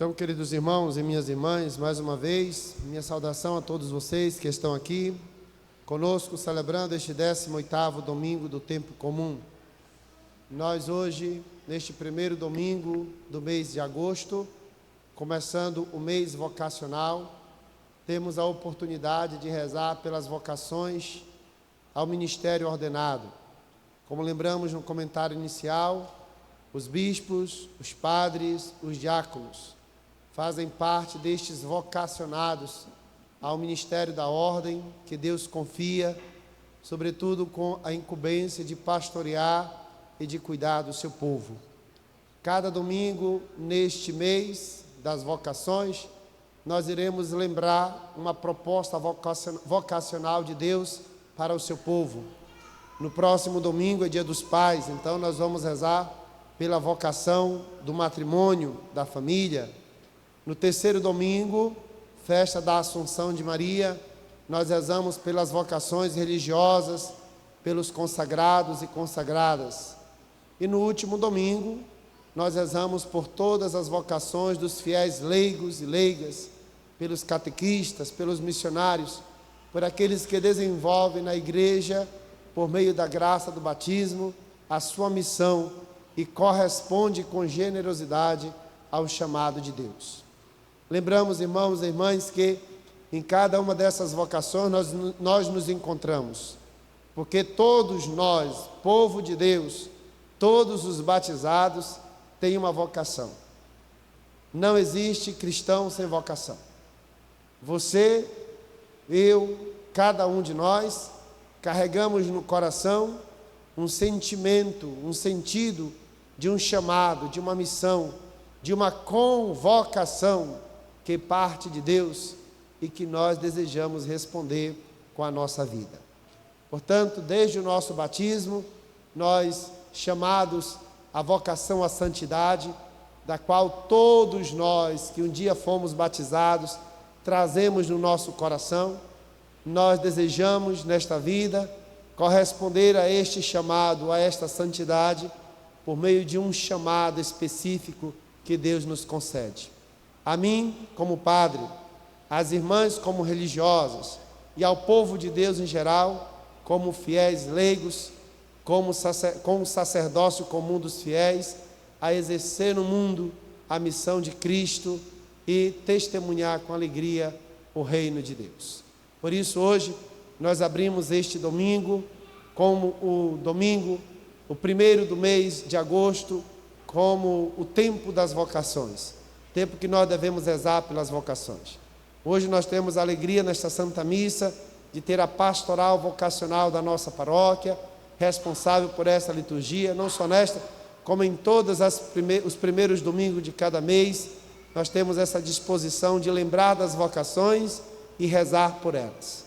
Então, queridos irmãos e minhas irmãs, mais uma vez, minha saudação a todos vocês que estão aqui conosco, celebrando este 18º domingo do tempo comum. Nós hoje, neste primeiro domingo do mês de agosto, começando o mês vocacional, temos a oportunidade de rezar pelas vocações ao ministério ordenado. Como lembramos no comentário inicial, os bispos, os padres, os diáconos fazem parte destes vocacionados ao ministério da ordem que Deus confia, sobretudo com a incumbência de pastorear e de cuidar do seu povo. Cada domingo neste mês das vocações, nós iremos lembrar uma proposta vocacional de Deus para o seu povo. No próximo domingo é Dia dos Pais, então nós vamos rezar pela vocação do matrimônio, da família. No terceiro domingo, festa da Assunção de Maria, nós rezamos pelas vocações religiosas, pelos consagrados e consagradas. E no último domingo, nós rezamos por todas as vocações dos fiéis leigos e leigas, pelos catequistas, pelos missionários, por aqueles que desenvolvem na igreja, por meio da graça do batismo, a sua missão e corresponde com generosidade ao chamado de Deus. Lembramos, irmãos e irmãs, que em cada uma dessas vocações nós nos encontramos, porque todos nós, povo de Deus, todos os batizados, têm uma vocação. Não existe cristão sem vocação. Você, eu, cada um de nós, carregamos no coração um sentimento, um sentido de um chamado, de uma missão, de uma convocação que parte de Deus e que nós desejamos responder com a nossa vida. Portanto, desde o nosso batismo, nós chamados à vocação à santidade, da qual todos nós que um dia fomos batizados, trazemos no nosso coração, nós desejamos nesta vida corresponder a este chamado, a esta santidade, por meio de um chamado específico que Deus nos concede. A mim, como padre, às irmãs como religiosas e ao povo de Deus em geral, como fiéis leigos, como o sacerdócio comum dos fiéis, a exercer no mundo a missão de Cristo e testemunhar com alegria o reino de Deus. Por isso, hoje, nós abrimos este domingo como o primeiro do mês de agosto, como o tempo das vocações, tempo que nós devemos rezar pelas vocações. Hoje nós temos a alegria nesta Santa Missa de ter a pastoral vocacional da nossa paróquia, responsável por essa liturgia, não só nesta, como em todos os primeiros domingos de cada mês, nós temos essa disposição de lembrar das vocações e rezar por elas.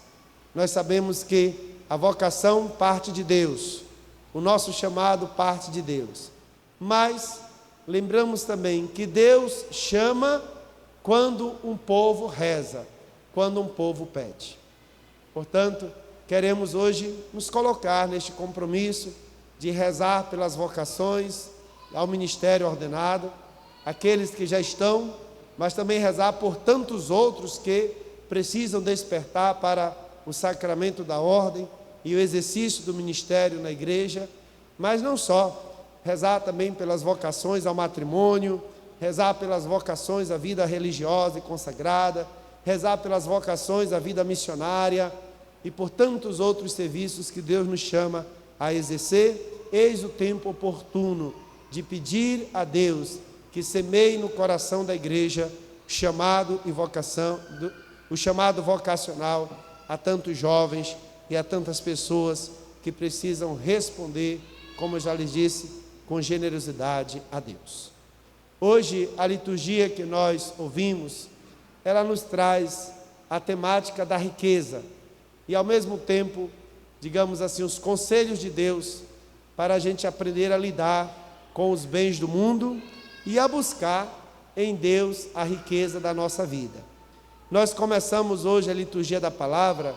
Nós sabemos que a vocação parte de Deus, o nosso chamado parte de Deus, mas lembramos também que Deus chama quando um povo reza, quando um povo pede. Portanto, queremos hoje nos colocar neste compromisso de rezar pelas vocações ao ministério ordenado, aqueles que já estão, mas também rezar por tantos outros que precisam despertar para o sacramento da ordem e o exercício do ministério na igreja, mas não só, rezar também pelas vocações ao matrimônio, rezar pelas vocações à vida religiosa e consagrada, rezar pelas vocações à vida missionária e por tantos outros serviços que Deus nos chama a exercer. Eis o tempo oportuno de pedir a Deus que semeie no coração da igreja o chamado vocacional a tantos jovens e a tantas pessoas que precisam responder, como eu já lhes disse, com generosidade a Deus. Hoje, a liturgia que nós ouvimos, ela nos traz a temática da riqueza e, ao mesmo tempo, digamos assim, os conselhos de Deus para a gente aprender a lidar com os bens do mundo e a buscar em Deus a riqueza da nossa vida. Nós começamos hoje a liturgia da palavra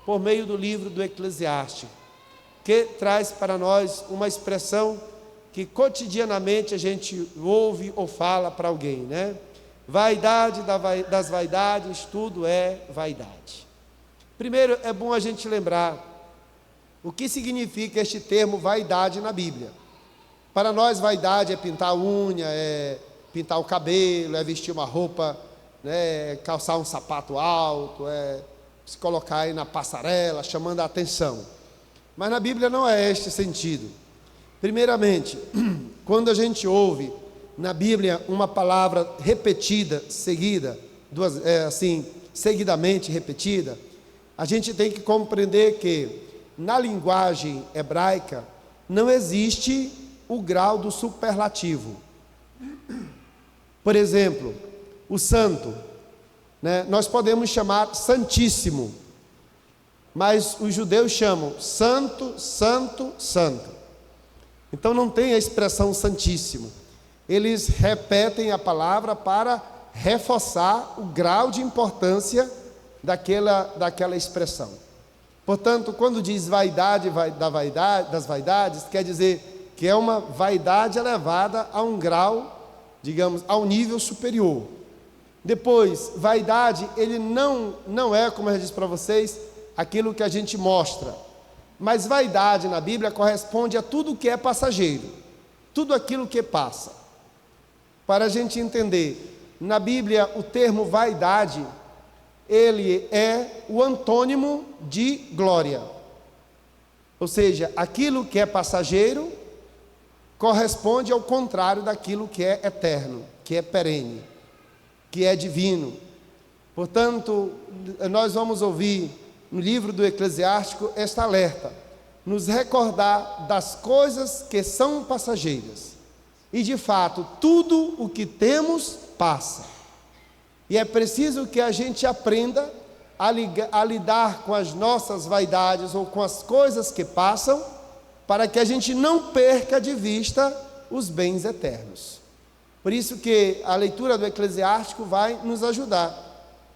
por meio do livro do Eclesiástico, que traz para nós uma expressão que cotidianamente a gente ouve ou fala para alguém, né? Vaidade das vaidades, tudo é vaidade. Primeiro, é bom a gente lembrar o que significa este termo vaidade na Bíblia. Para nós, vaidade é pintar a unha, é pintar o cabelo, é vestir uma roupa, né, é calçar um sapato alto, é se colocar aí na passarela, chamando a atenção. Mas na Bíblia não é este sentido. Primeiramente, quando a gente ouve na Bíblia uma palavra repetida, seguida, seguidamente repetida, a gente tem que compreender que na linguagem hebraica não existe o grau do superlativo. Por exemplo, o santo, né, nós podemos chamar santíssimo, mas os judeus chamam santo, santo, santo. Então não tem a expressão santíssimo. Eles repetem a palavra para reforçar o grau de importância daquela expressão. Portanto, quando diz vaidade das vaidades, quer dizer que é uma vaidade elevada a um grau, digamos, ao nível superior. Depois, vaidade, ele não é, como eu já disse para vocês, aquilo que a gente mostra. Mas vaidade na Bíblia corresponde a tudo que é passageiro, tudo aquilo que passa. Para a gente entender, na Bíblia o termo vaidade, ele é o antônimo de glória. Ou seja, aquilo que é passageiro corresponde ao contrário daquilo que é eterno, que é perene, que é divino. Portanto, nós vamos ouvir no livro do Eclesiástico esta alerta, nos recordar das coisas que são passageiras. E de fato, tudo o que temos passa. E é preciso que a gente aprenda a lidar com as nossas vaidades ou com as coisas que passam, para que a gente não perca de vista os bens eternos. Por isso que a leitura do Eclesiástico vai nos ajudar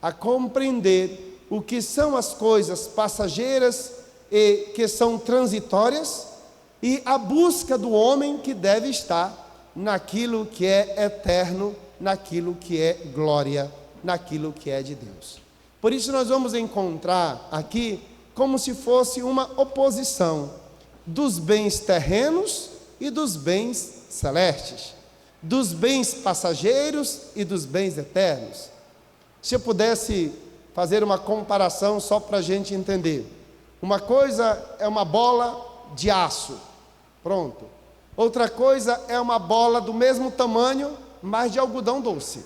a compreender o que são as coisas passageiras e que são transitórias, e a busca do homem que deve estar naquilo que é eterno, naquilo que é glória, naquilo que é de Deus. Por isso nós vamos encontrar aqui como se fosse uma oposição dos bens terrenos e dos bens celestes, dos bens passageiros e dos bens eternos. Se eu pudesse fazer uma comparação só para a gente entender, uma coisa é uma bola de aço, pronto. Outra coisa é uma bola do mesmo tamanho, mas de algodão doce.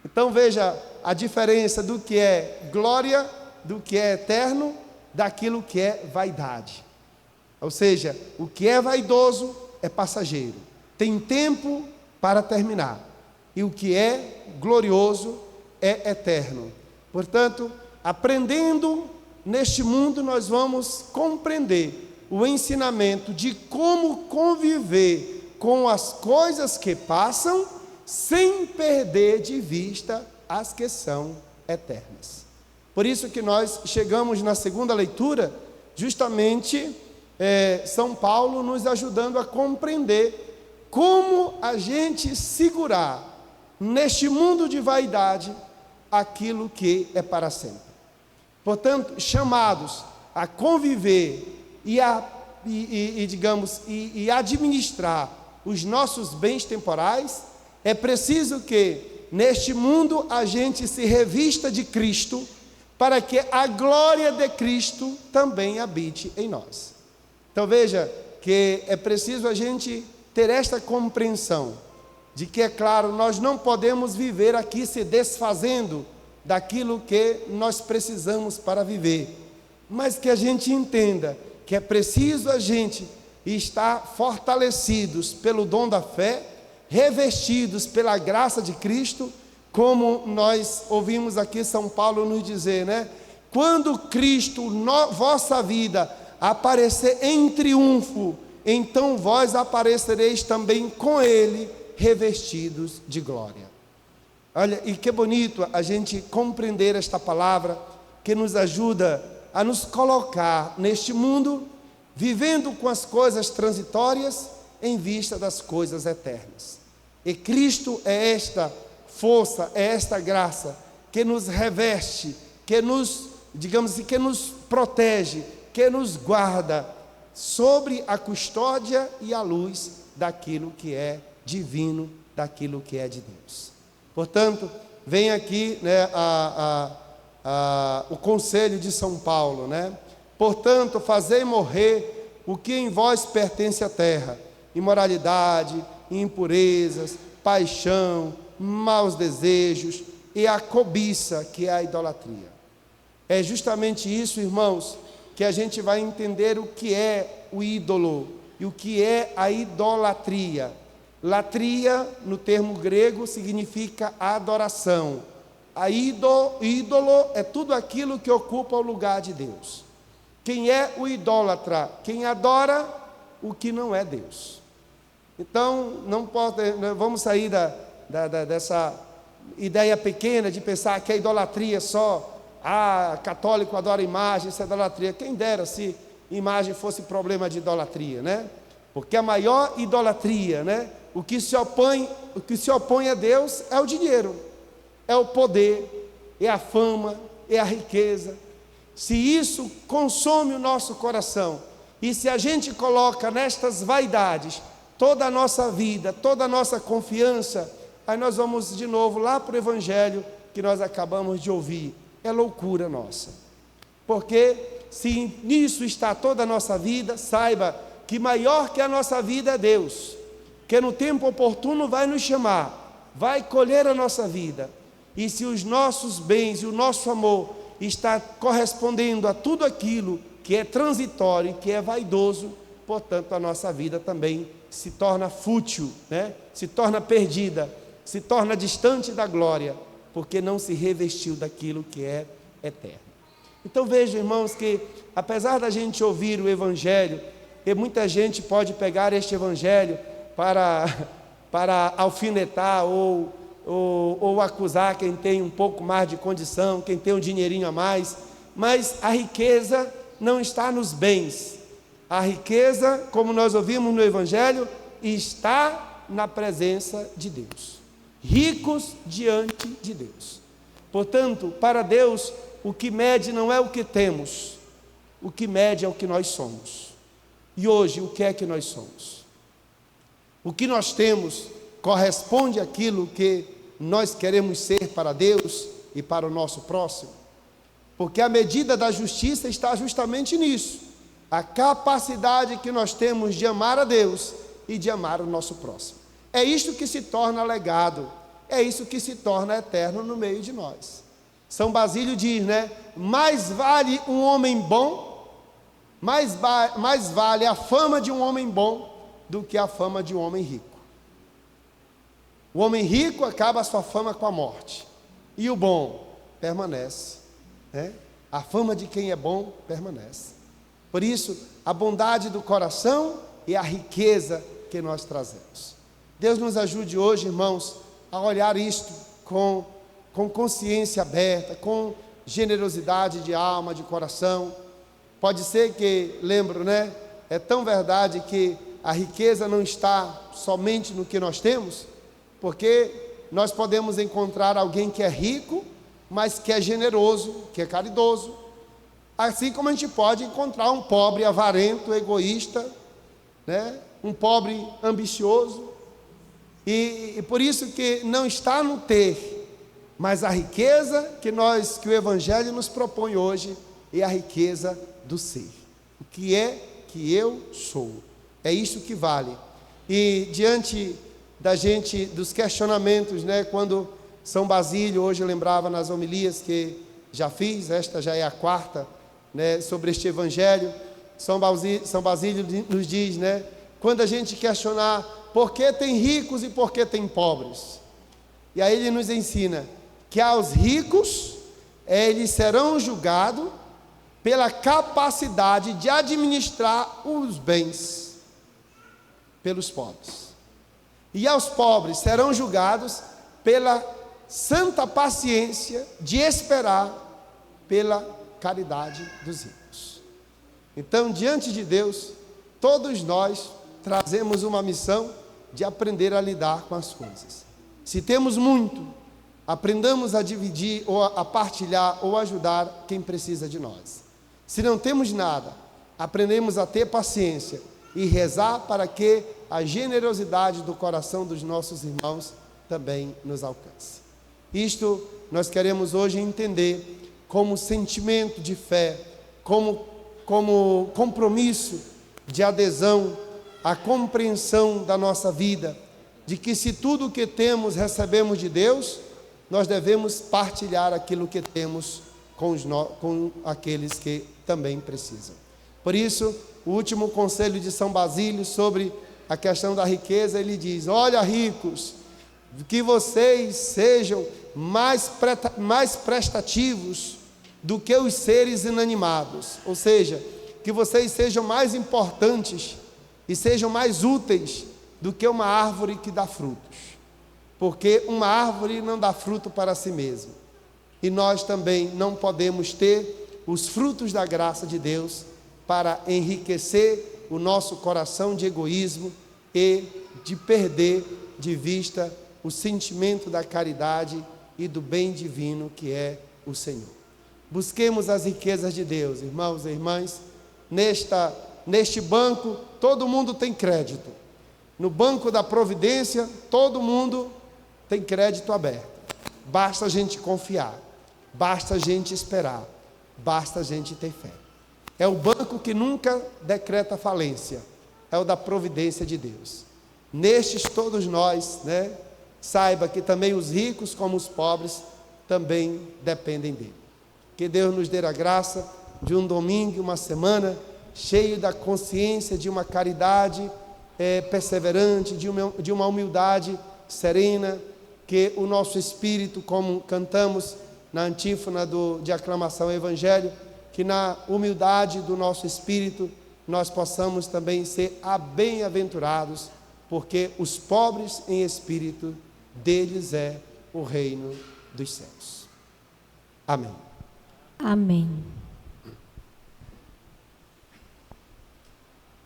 Então veja a diferença do que é glória, do que é eterno, daquilo que é vaidade. Ou seja, o que é vaidoso é passageiro, tem tempo para terminar, e o que é glorioso é eterno. Portanto, aprendendo neste mundo, nós vamos compreender o ensinamento de como conviver com as coisas que passam, sem perder de vista as que são eternas. Por isso que nós chegamos na segunda leitura, justamente São Paulo nos ajudando a compreender como a gente segurar neste mundo de vaidade aquilo que é para sempre. Portanto, chamados a conviver e administrar os nossos bens temporais, é preciso que neste mundo a gente se revista de Cristo, para que a glória de Cristo também habite em nós. Então veja que é preciso a gente ter esta compreensão de que, é claro, nós não podemos viver aqui se desfazendo daquilo que nós precisamos para viver, mas que a gente entenda que é preciso a gente estar fortalecidos pelo dom da fé, revestidos pela graça de Cristo, como nós ouvimos aqui São Paulo nos dizer, né? Quando Cristo, vossa vida, aparecer em triunfo, então vós aparecereis também com Ele, revestidos de glória. Olha, e que bonito a gente compreender esta palavra, que nos ajuda a nos colocar neste mundo, vivendo com as coisas transitórias, em vista das coisas eternas. E Cristo é esta força, é esta graça que nos reveste, que nos, digamos assim, que nos protege, que nos guarda sobre a custódia e a luz daquilo que é divino, daquilo que é de Deus. Portanto, vem aqui, né, o conselho de São Paulo, né? Portanto, fazei morrer o que em vós pertence à terra: imoralidade, impurezas, paixão, maus desejos e a cobiça, que é a idolatria. É justamente isso, irmãos, que a gente vai entender o que é o ídolo e o que é a idolatria. Latria, no termo grego, significa adoração. Ídolo é tudo aquilo que ocupa o lugar de Deus. Quem é o idólatra? Quem adora o que não é Deus. Então, vamos sair dessa ideia pequena de pensar que a idolatria é só, católico adora imagem, isso é idolatria. Quem dera se imagem fosse problema de idolatria, né? Porque a maior idolatria, né? O que se opõe a Deus é o dinheiro, é o poder, é a fama, é a riqueza. Se isso consome o nosso coração, e se a gente coloca nestas vaidades toda a nossa vida, toda a nossa confiança, aí nós vamos de novo lá para o Evangelho que nós acabamos de ouvir. É loucura nossa. Porque se nisso está toda a nossa vida, saiba que maior que a nossa vida é Deus, que no tempo oportuno vai nos chamar, vai colher a nossa vida. E se os nossos bens e o nosso amor está correspondendo a tudo aquilo que é transitório, que é vaidoso, portanto a nossa vida também se torna fútil, né? Se torna perdida, se torna distante da glória, porque não se revestiu daquilo que é eterno. Então vejam, irmãos, que apesar da gente ouvir o Evangelho, e muita gente pode pegar este Evangelho para alfinetar ou acusar quem tem um pouco mais de condição, quem tem um dinheirinho a mais, mas a riqueza não está nos bens. A riqueza, como nós ouvimos no Evangelho, está na presença de Deus. Ricos diante de Deus. Portanto, para Deus, o que mede não é o que temos, o que mede é o que nós somos. E hoje, o que é que nós somos? O que nós temos corresponde àquilo que nós queremos ser para Deus e para o nosso próximo? Porque a medida da justiça está justamente nisso, a capacidade que nós temos de amar a Deus e de amar o nosso próximo. É isto que se torna legado, é isso que se torna eterno no meio de nós. São Basílio diz, né? Mais vale um homem bom, mais vale a fama de um homem bom do que a fama de um homem rico. O homem rico acaba a sua fama com a morte, e o bom permanece, né? A fama de quem é bom permanece. Por isso, a bondade do coração e a riqueza que nós trazemos. Deus nos ajude hoje, irmãos, a olhar isto com consciência aberta, com generosidade de alma, de coração. Pode ser que, lembro, né? É tão verdade que a riqueza não está somente no que nós temos, porque nós podemos encontrar alguém que é rico, mas que é generoso, que é caridoso, assim como a gente pode encontrar um pobre avarento, egoísta, né? Um pobre ambicioso, e por isso que não está no ter, mas a riqueza que o Evangelho nos propõe hoje é a riqueza do ser. O que é que eu sou? É isso que vale. E diante dos questionamentos, né, quando São Basílio, hoje eu lembrava nas homilias que já fiz, esta já é a quarta, né, sobre este Evangelho, São Basílio nos diz, né, quando a gente questionar por que tem ricos e por que tem pobres, e aí ele nos ensina que aos ricos eles serão julgados pela capacidade de administrar os bens pelos pobres, e aos pobres serão julgados pela santa paciência de esperar pela caridade dos ricos. Então, diante de Deus, todos nós trazemos uma missão de aprender a lidar com as coisas. Se temos muito, aprendamos a dividir ou a partilhar ou ajudar quem precisa de nós. Se não temos nada, aprendemos a ter paciência e rezar para que a generosidade do coração dos nossos irmãos também nos alcance. Isto nós queremos hoje entender como sentimento de fé, como compromisso de adesão à compreensão da nossa vida, de que se tudo o que temos recebemos de Deus, nós devemos partilhar aquilo que temos com aqueles que também precisam. Por isso, o último conselho de São Basílio sobre a questão da riqueza, ele diz: olha, ricos, que vocês sejam mais prestativos do que os seres inanimados, ou seja, que vocês sejam mais importantes e sejam mais úteis do que uma árvore que dá frutos, porque uma árvore não dá fruto para si mesma, e nós também não podemos ter os frutos da graça de Deus para enriquecer o nosso coração de egoísmo e de perder de vista o sentimento da caridade e do bem divino que é o Senhor. Busquemos as riquezas de Deus, irmãos e irmãs. Neste banco, todo mundo tem crédito. No banco da providência, todo mundo tem crédito aberto. Basta a gente confiar, basta a gente esperar, basta a gente ter fé. É o banco que nunca decreta falência, é o da providência de Deus. Nestes todos nós, saiba que também os ricos como os pobres também dependem dele. Que Deus nos dê a graça de um domingo e uma semana cheio da consciência de uma caridade perseverante, de uma humildade serena, que o nosso espírito, como cantamos na antífona de aclamação ao Evangelho, que na humildade do nosso espírito nós possamos também ser bem-aventurados, porque os pobres em espírito, deles é o reino dos céus. Amém. Amém.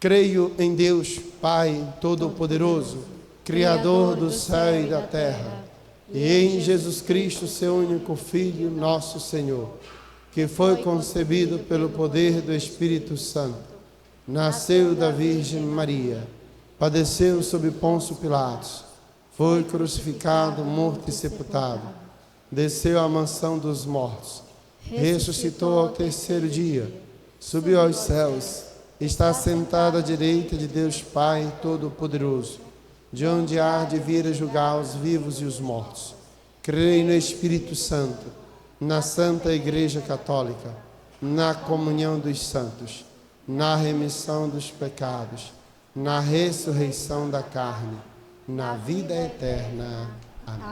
Creio em Deus, Pai Todo-Poderoso, Criador do céu e da terra, e em Jesus Cristo, seu único Filho, nosso Senhor, que foi concebido pelo poder do Espírito Santo, nasceu da Virgem Maria, padeceu sob Pôncio Pilatos, foi crucificado, morto e sepultado, desceu à mansão dos mortos, ressuscitou ao terceiro dia, subiu aos céus, está sentado à direita de Deus Pai Todo-Poderoso, de onde há de vir a julgar os vivos e os mortos. Creio no Espírito Santo, na Santa Igreja Católica, na comunhão dos santos, na remissão dos pecados, na ressurreição da carne, na vida eterna. Amém.